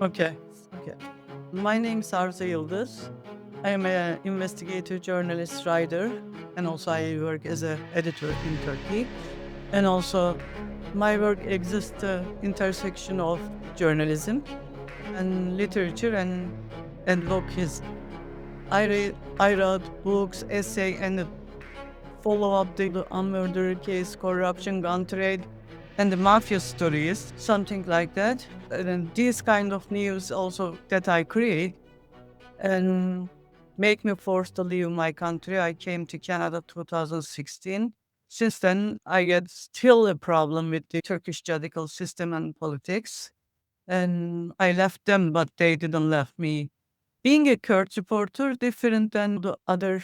Okay. Okay. My name is Arzu Yildiz. I am an investigative journalist writer, and also I work as an editor in Turkey. And also, my work exists the intersection of journalism and literature and advocacy. I wrote books, essay, and follow up the murder case, corruption, gun trade, and the mafia stories, something like that. And then these kind of news also that I create and make me forced to leave my country. I came to Canada 2016. Since then, I get still a problem with the Turkish judicial system and politics. And I left them, but they didn't left me. Being a Kurd reporter, different than the other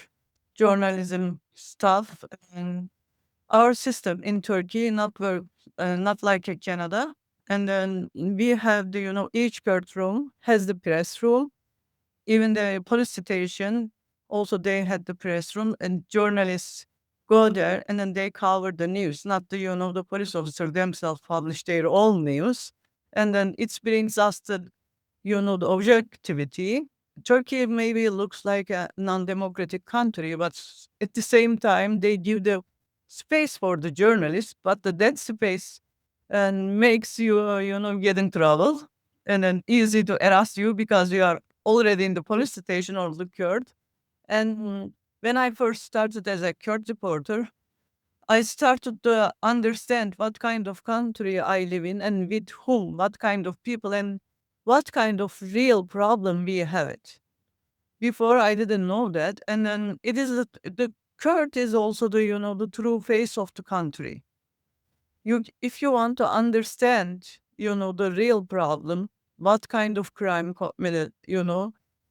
journalism stuff. And our system in Turkey not work, not like in Canada. And then we have each courtroom has the press room. Even the police station, also they had the press room, and journalists go there and then they cover the news. Not the police officer themselves publish their own news. And then it brings us the objectivity. Turkey maybe looks like a non-democratic country, but at the same time, they give the space for the journalists, but the dead space and makes you, get in trouble and then easy to arrest you because you are already in the police station or the court. And when I first started as a court reporter, I started to understand what kind of country I live in and with whom, what kind of people, and what kind of real problem we have it. Before I didn't know that, and then it is the court is also the true face of the country. If you want to understand the real problem, what kind of crime committed,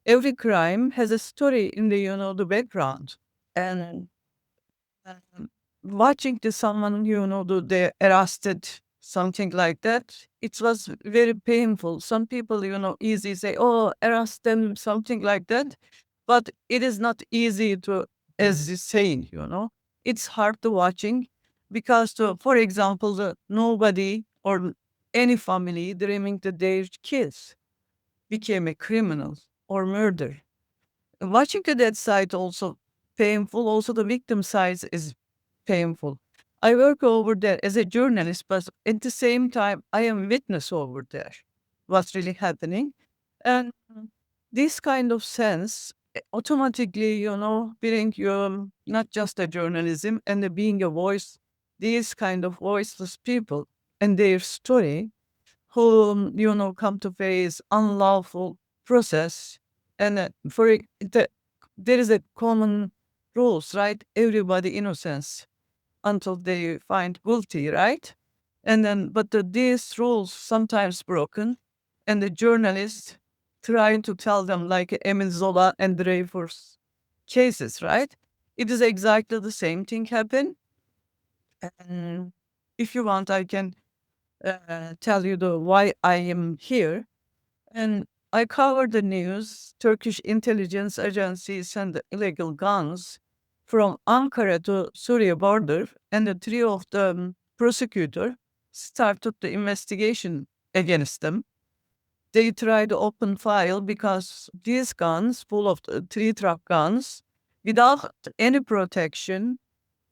every crime has a story in the background, and um, watching the someone, they arrested, something like that, it was very painful. Some people, easy say, oh, arrest them, something like that. But it is not easy to, as you say, it's hard to watching because, for example, nobody or any family dreaming that their kids became a criminal or murder. Watching to that side also painful. Also, the victim side is painful. I work over there as a journalist, but at the same time, I am witness over there. What's really happening, and this kind of sense automatically, being not just a journalism and being a voice, these kind of voiceless people and their story, who come to face unlawful process, and there is a common rules, right? Everybody innocence until they find guilty, right? And then, but these rules sometimes broken, and the journalists trying to tell them like Emil Zola and Dreyfus cases, right? It is exactly the same thing happen. And if you want, I can tell you the why I am here. And I cover the news, Turkish intelligence agencies and the illegal guns from Ankara to Syria border, and the three of the prosecutor started the investigation against them. They tried to open file because these guns, full of the three truck guns, without any protection,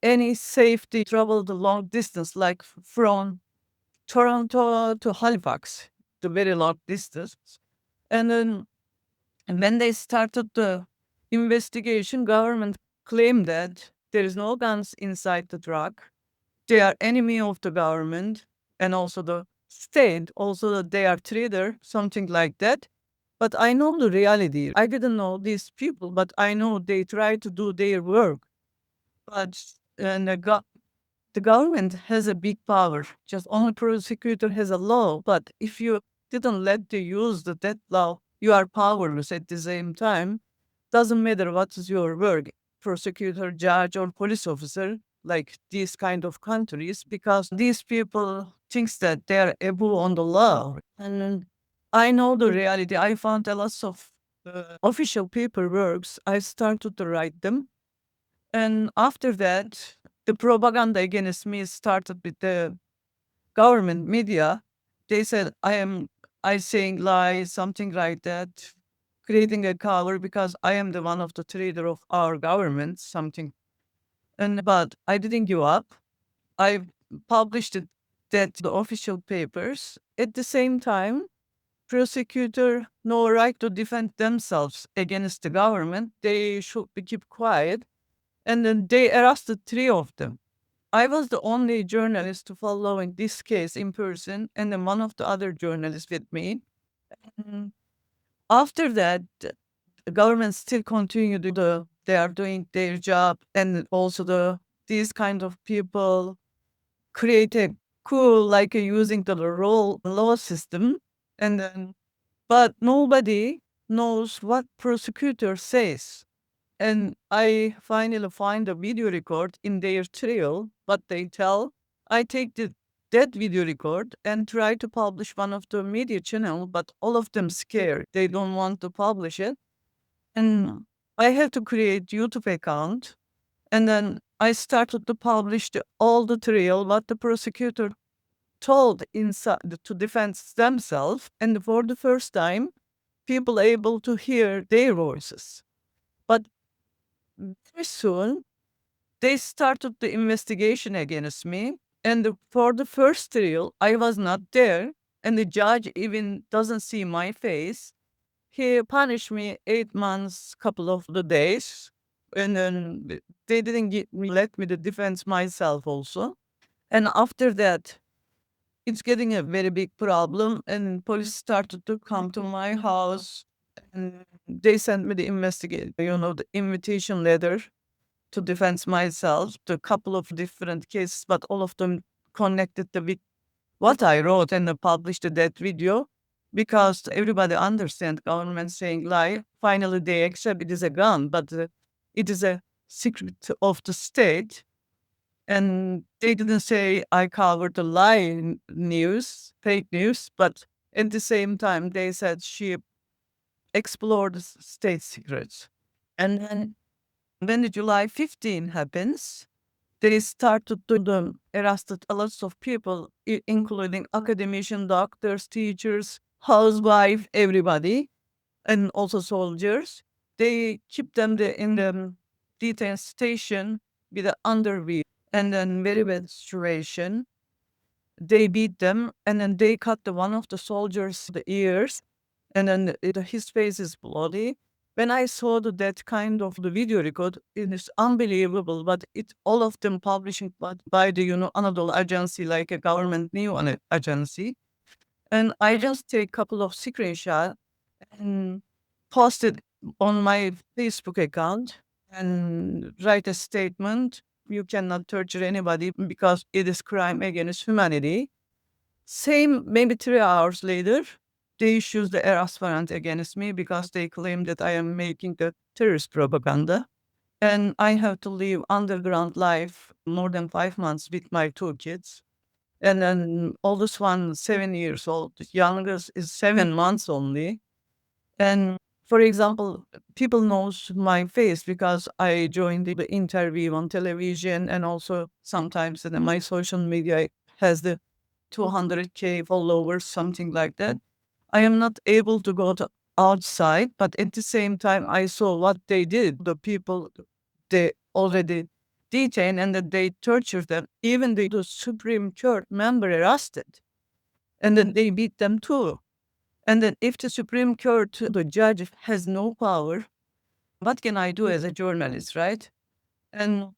any safety, traveled a long distance, like from Toronto to Halifax, the very long distance. And then when they started the investigation, government claimed that there is no guns inside the truck. They are enemy of the government and also the state, also that they are traitor, something like that. But I know the reality. I didn't know these people, but I know they try to do their work. But and the government has a big power. Just only prosecutor has a law. But if you didn't let to use that law, you are powerless at the same time. Doesn't matter what is your work, prosecutor, judge, or police officer, like these kind of countries, because these people thinks that they are above on the law. And I know the reality. I found a lot of official paperworks. I started to write them, and after that, the propaganda against me started with the government media. They said I saying lies, something like that, creating a cover because I am the one of the trader of our government, something. But I didn't give up. I published it, that the official papers. At the same time, prosecutor no right to defend themselves against the government. They should be keep quiet. And then they arrested three of them. I was the only journalist to following this case in person, and then one of the other journalists with me. Mm. After that, the government still continued they are doing their job, and also these kind of people create a cool like using the role law system, and then but nobody knows what prosecutor says. And I finally find a video record in their trail, but they tell I take that video record and try to publish one of the media channel, but all of them scared. They don't want to publish it. And I have to create YouTube account. And then I started to publish all the trail, what the prosecutor told inside to defend themselves. And for the first time, people able to hear their voices. But very soon, they started the investigation against me. And for the first trial, I was not there. And the judge even doesn't see my face. He punished me 8 months, couple of the days. And then they didn't let me to defend myself also. And after that, it's getting a very big problem. And police started to come to my house. And they sent me the the invitation letter to defend myself to a couple of different cases, but all of them connected with what I wrote and published that video because everybody understands government saying lie. Finally, they accept it is a gun, but it is a secret of the state. And they didn't say I covered the news, fake news, but at the same time, they said she explored state secrets. And then when the July 15 happens, they started to arrested a lot of people, including academicians, doctors, teachers, housewives, everybody, and also soldiers. They keep them in the detention station with the underwear and then very bad situation. They beat them and then they cut one of the soldiers the ears and then his face is bloody. When I saw that kind of the video record, it is unbelievable. But it all of them publishing by the Anadolu agency, like a government new agency, and I just take a couple of screenshots and post it on my Facebook account and write a statement. You cannot torture anybody because it is crime against humanity. Same, maybe 3 hours later, they issued the arrest warrant against me because they claim that I am making the terrorist propaganda. And I have to live underground life more than 5 months with my two kids. And then oldest one, 7 years old, the youngest is 7 months only. And for example, people knows my face because I joined the interview on television and also sometimes in my social media has the 200K followers, something like that. I am not able to go to outside, but at the same time, I saw what they did. The people they already detained and that they tortured them. Even the Supreme Court member arrested, and then they beat them too. And then if the Supreme Court, the judge has no power, what can I do as a journalist, right? And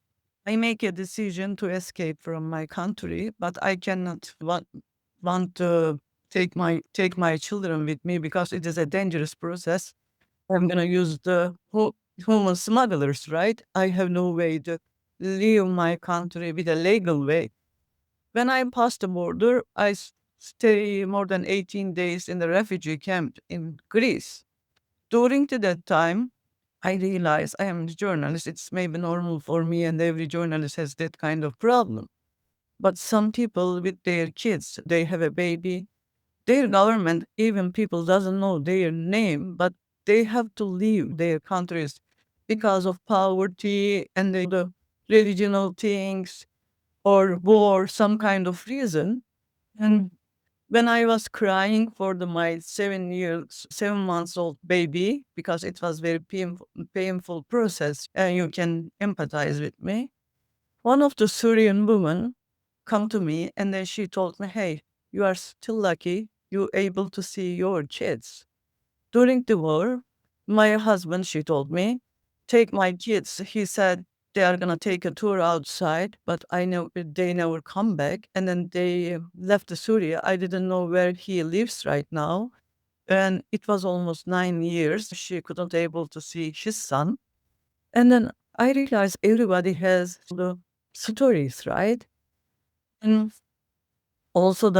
I make a decision to escape from my country, but I cannot want to take my children with me because it is a dangerous process. I'm gonna use the human smugglers, right? I have no way to leave my country with a legal way. When I pass the border, I stay more than 18 days in the refugee camp in Greece. During to that time, I realize I am a journalist. It's maybe normal for me, and every journalist has that kind of problem. But some people with their kids, they have a baby. Their government, even people doesn't know their name, but they have to leave their countries because of poverty and the religional things or war, some kind of reason. And When I was crying for my 7 months old baby, because it was very painful process, and you can empathize with me. One of the Syrian women come to me and then she told me, "Hey, you are still lucky you able to see your kids." During the war, my husband, she told me, take my kids. He said they are gonna take a tour outside, but I know they never come back. And then they left Syria. I didn't know where he lives right now. And it was almost 9 years. She couldn't able to see his son. And then I realized everybody has the stories, right? And also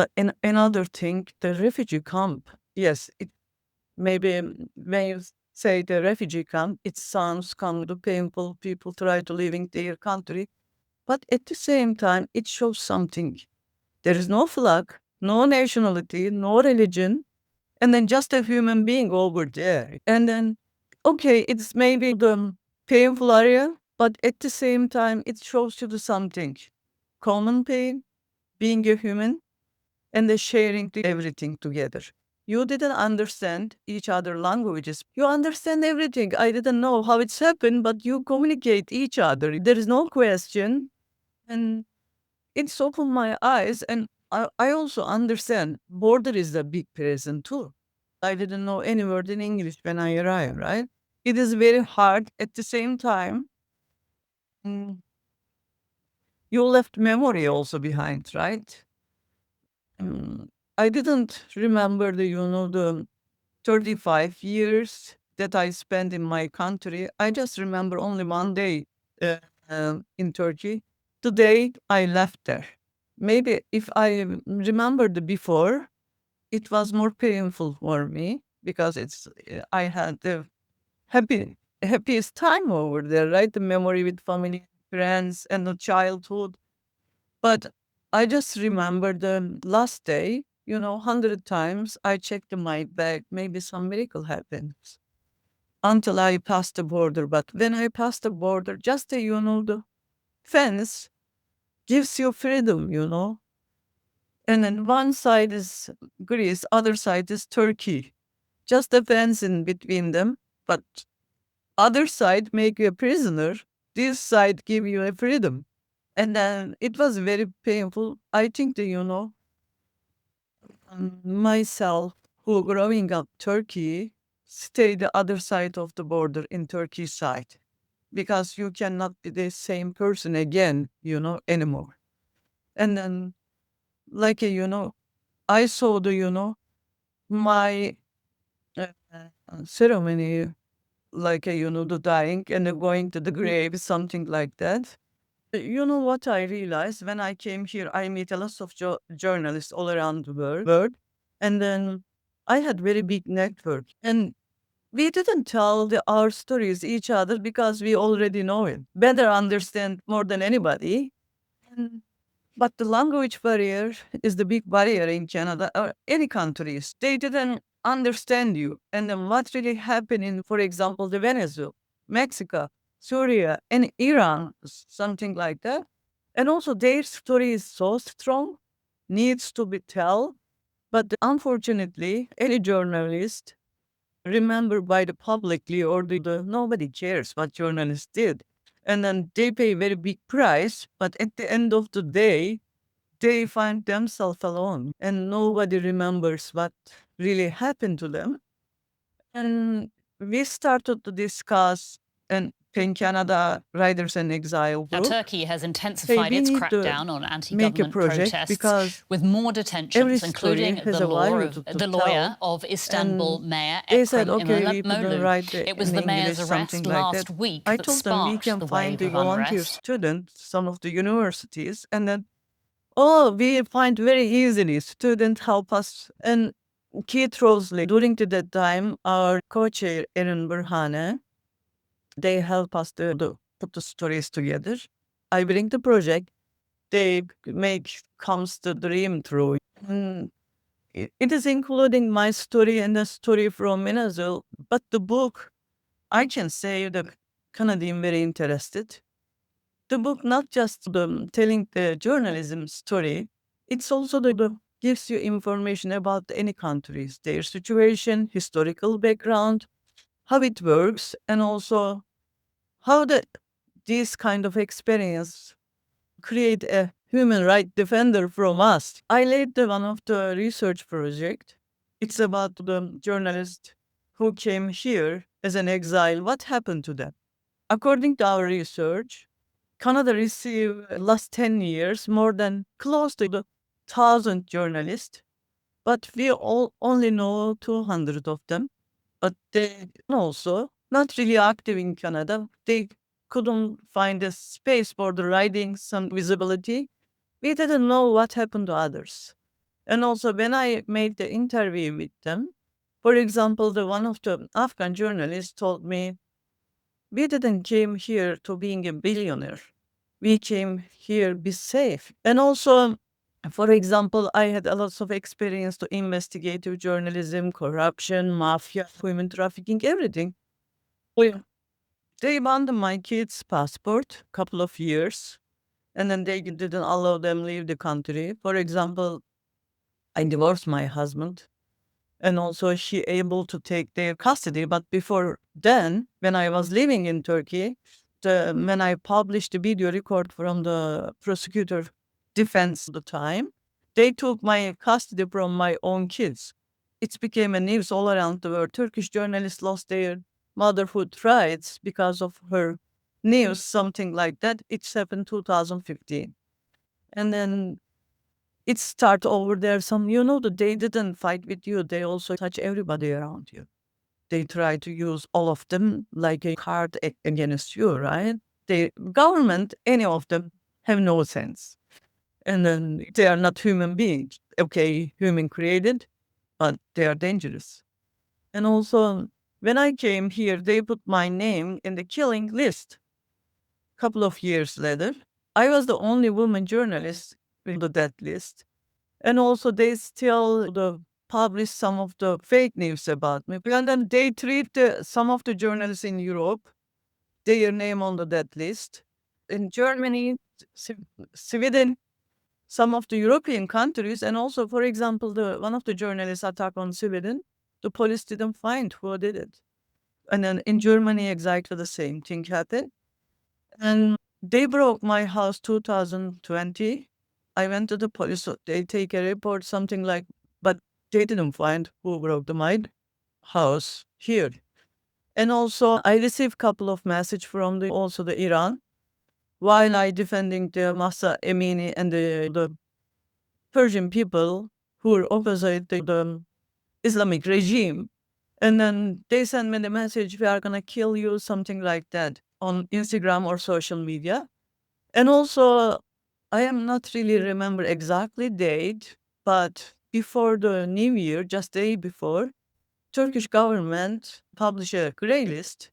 another thing, the refugee camp. Yes, it maybe when you say the refugee camp, it sounds kind of painful. People try to live in their country, but at the same time, it shows something. There is no flag, no nationality, no religion, and then just a human being over there. And then, okay, it's maybe the painful area, but at the same time, it shows you the something. Common pain, being a human, and the sharing everything together. You didn't understand each other languages. You understand everything. I didn't know how it's happened, but you communicate each other. There is no question. And it's opened my eyes. And I also understand border is a big present too. I didn't know any word in English when I arrived, right? It is very hard at the same time. mm, You left memory also behind, right? Mm, I didn't remember the 35 years that I spent in my country. I just remember only one day uh, in Turkey. The day I left there. Maybe if I remembered before, it was more painful for me because I had the happiest time over there, right? The memory with family, friends, and the childhood. But I just remember the last day, 100 times I checked my bag, maybe some miracle happens until I passed the border. But when I passed the border, just the fence gives you freedom. And then one side is Greece, other side is Turkey. Just a fence in between them, but other side make you a prisoner. This side give you a freedom. And then it was very painful. I think that, myself, who growing up Turkey, stay the other side of the border in Turkey side because you cannot be the same person again, anymore. And then, I saw my ceremony, the dying and the going to the grave, something like that. You know what I realized when I came here? I meet a lot of journalists all around the world, and then I had very big network, and we didn't tell our stories each other because we already know it, better understand more than anybody. And, but the language barrier is the big barrier in Canada or any countries. They didn't understand you, and then what really happened in, for example, the Venezuela, Mexico, Syria, and Iran, something like that. And also their story is so strong, needs to be told. But unfortunately, any journalist remembered by the publicly or the nobody cares what journalists did. And then they pay very big price, but at the end of the day, they find themselves alone and nobody remembers what really happened to them. And we started to discuss and in Canada Riders and Exile Now, group. Turkey has Hey, intensified we its need to crackdown on make a anti-government project protests because with more every detentions, story including has the a value to lawyer tell. of Istanbul And Mayor they said, Ekrem okay, we couldn't İmamoğlu. write It was in the English, mayor's something arrest like last that. week I that told them we sparked can the find wave the of volunteer unrest. students, some of the universities, and then, oh, we find very easily students help us. And Keith Rosley, during to that time, our co-chair, Erin Burhane, they help us to put the stories together. I bring the project, they make comes the dream through. Mm, it is including my story and the story from Venezuela, but the book, I can say the Canadian very interested. The book not just the telling the journalism story, it's also the gives you information about any countries, their situation, historical background, how it works, and also how this kind of experience create a human right defender from us. I led one of the research project. It's about the journalist who came here as an exile. What happened to them? According to our research, Canada received last 10 years more than close to the 1,000 journalists, but we all only know 200 of them. But they also not really active in Canada. They couldn't find a space for the writing, some visibility. We didn't know what happened to others. And also when I made the interview with them, for example, the one of the Afghan journalists told me, we didn't came here to being a billionaire. We came here be safe. And also, for example, I had a lot of experience to investigative journalism, corruption, mafia, human trafficking, everything. We, they abandoned my kids' passport couple of years, and then they didn't allow them leave the country. For example, I divorced my husband, and also she able to take their custody. But before then, when I was living in Turkey, when I published the video record from the prosecutor defense at the time, they took my custody from my own kids. It became a news all around the world. Turkish journalists lost their motherhood rights because of her news, something like that. It's happened 2015. And then it start over there. Some, that they didn't fight with you. They also touch everybody around you. They try to use all of them like a card against you, right? The government, any of them, have no sense. And then they are not human beings. Okay, human created, but they are dangerous. And also, when I came here, they put my name in the killing list. Couple of years later, I was the only woman journalist in the death list. And also, they still publish some of the fake news about me. And then they treat some of the journalists in Europe, their name on the death list. In Germany, Sweden, some of the European countries, and also, for example, one of the journalists attack on Sweden, the police didn't find who did it. And then in Germany, exactly the same thing happened. And they broke my house 2020. I went to the police. So they take a report, something like, but they didn't find who broke my house here. And also, I received couple of message from the Iran while I defending the Masa Emini and the Persian people who were opposite the Islamic regime. And then they sent me the message, we are going to kill you, something like that, on Instagram or social media. And also, I am not really remember exactly date, but before the New Year, just day before, Turkish government published a gray list.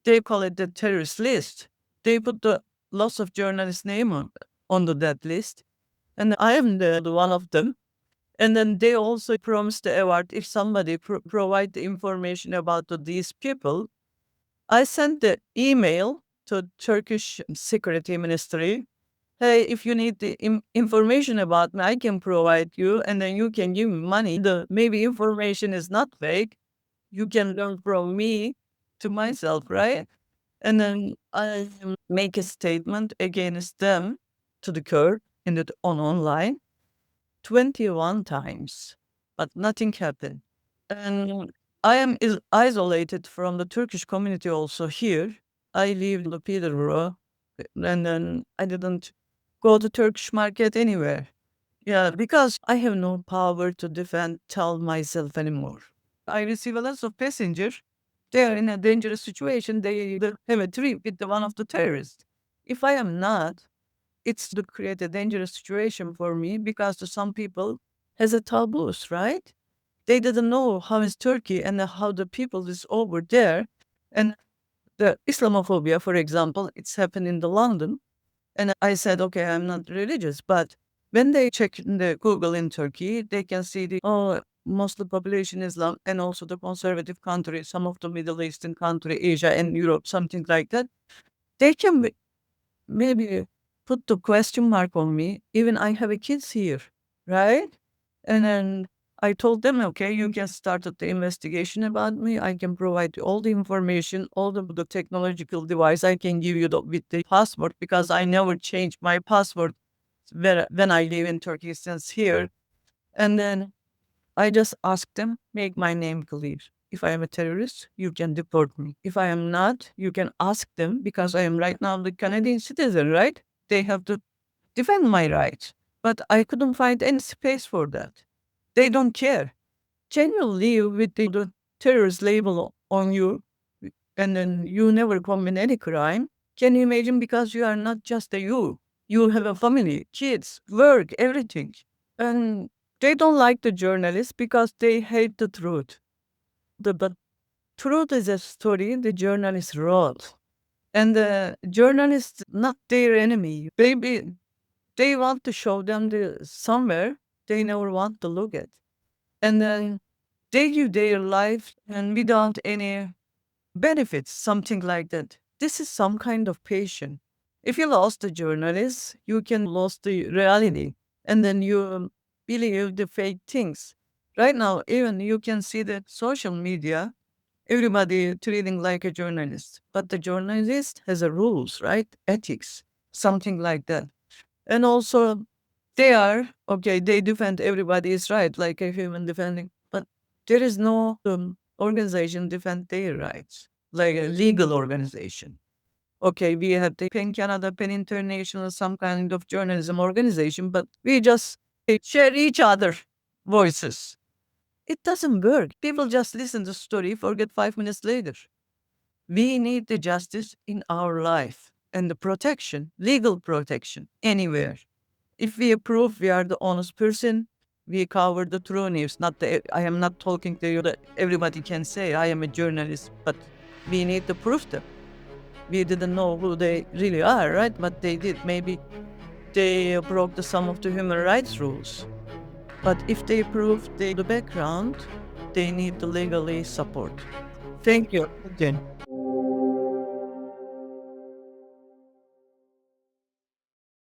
They call it the terrorist list. They put the lots of journalists' name on that list, and I am the one of them. And then they also promised the award if somebody provide the information about these people. I sent the email to Turkish Security Ministry. Hey, if you need the information about me, I can provide you, and then you can give me money. The maybe information is not fake. You can learn from me to myself, right? And then I make a statement against them to the court online 21 times, but nothing happened. And I am isolated from the Turkish community also here. I live in the Peterborough, and then I didn't go to Turkish market anywhere. Yeah, because I have no power to defend, tell myself anymore. I receive a lot of passengers. They are in a dangerous situation. They have a trip with one of the terrorists. If I am not, it's to create a dangerous situation for me because to some people has a taboos, right? They didn't know how is Turkey and how the people is over there. And the Islamophobia, for example, it's happened in the London. And I said, okay, I'm not religious, but when they check in the Google in Turkey, they can see Muslim population Islam and also the conservative countries, some of the Middle Eastern country, Asia and Europe, something like that. They can maybe put the question mark on me. Even I have a kids here, right? And then I told them, okay, you can start the investigation about me. I can provide you all the information, all the technological device. I can give you with the passport, because I never changed my passport when I live in Turkey since here. And then I just asked them, make my name clear. If I am a terrorist, you can deport me. If I am not, you can ask them, because I am right now the Canadian citizen, right? They have to defend my rights. But I couldn't find any space for that. They don't care. Can you live with the terrorist label on you, and then you never commit any crime? Can you imagine? Because you are not just a you. You have a family, kids, work, everything. And they don't like the journalists because they hate the truth. But truth is a story the journalist wrote. And the journalist, not their enemy. Maybe they want to show them somewhere they never want to look at. And then they give their life and without any benefits, something like that. This is some kind of passion. If you lost the journalist, you can lose the reality, and then you believe the fake things. Right now, even you can see that social media, everybody treating like a journalist, but the journalist has a rules, right? Ethics, something like that. And also, they are okay. They defend everybody's right, like a human defending, but there is no organization defend their rights, like a legal organization. Okay, we have the PEN Canada, PEN International, some kind of journalism organization, but we just share each other voices. It doesn't work. People just listen to the story, forget 5 minutes later. We need the justice in our life and the protection, legal protection, anywhere. If we prove we are the honest person, we cover the true news. Not the, I am not talking to you that everybody can say I am a journalist, but we need to prove them. We didn't know who they really are, right? But they did. Maybe they broke some of the human rights rules. But if they prove the background, they need to legally support. Thank you again.